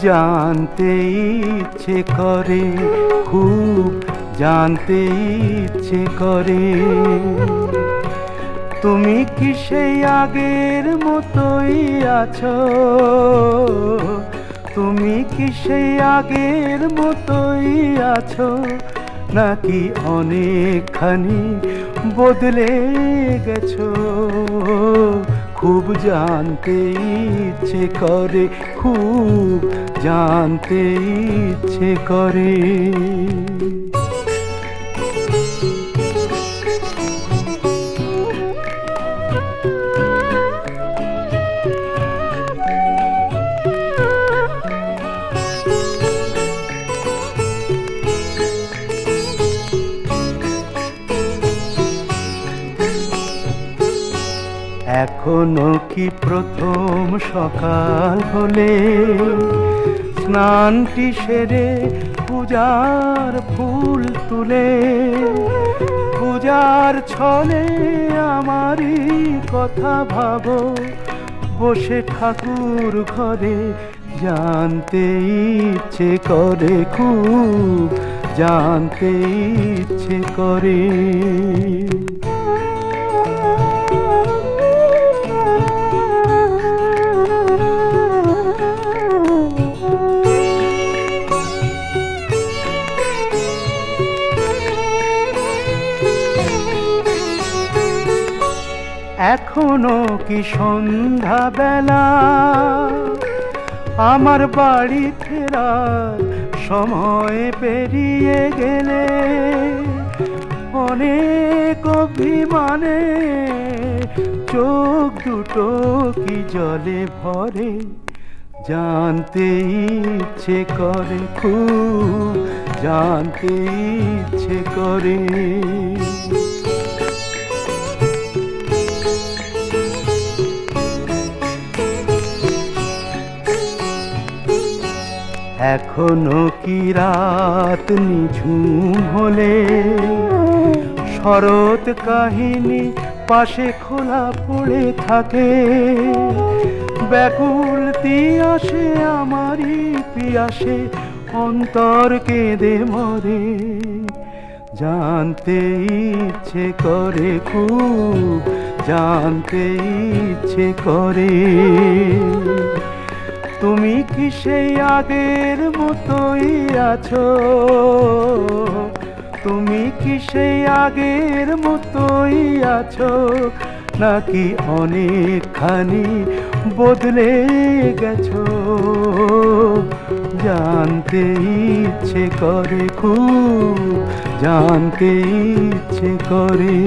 জানতে ইচ্ছে করে, খুব জানতে ইচ্ছে করে। তুমি কি সেই আগের মতোই আছো? তুমি কি সেই আগের মতোই আছো, নাকি অনেকখানি বদলে গেছো? খুব জানতে ইচ্ছে করে, খুব জানতে ইচ্ছে করে। এখনো কি প্রথম সকাল হলে স্নানটি সেরে পূজার ফুল তুলে, পূজার ছলে আমারই কথা ভাবো বসে ঠাকুর ঘরে? জানতে ইচ্ছে করে, খুব জানতে ইচ্ছে করে। এখনো কি সন্ধ্যা বেলা, আমার বাড়ি ফেরার সময় পেরিয়ে গেলে অনেক অভিমানে চোখ দুটো কি জলে ভরে? জানতে ইচ্ছে করে, খুব জানতে ইচ্ছে করে। এখনো কি রাত নিঝুম হলে শরৎ কাহিনী পাশে খোলা পড়ে থাকে? ব্যাকুল তিয়াসে আমারই পিয়াসে অন্তর কেঁদে মরে? জানতে ইচ্ছে করে, খুব জানতে ইচ্ছে করে। তুমি কি সেই আগের মতোই আছো? তুমি কি সেই আগের মতোই আছো, নাকি অনেকখানি বদলে গেছো? জানতে ইচ্ছে করে, খুব জানতে ইচ্ছে করে।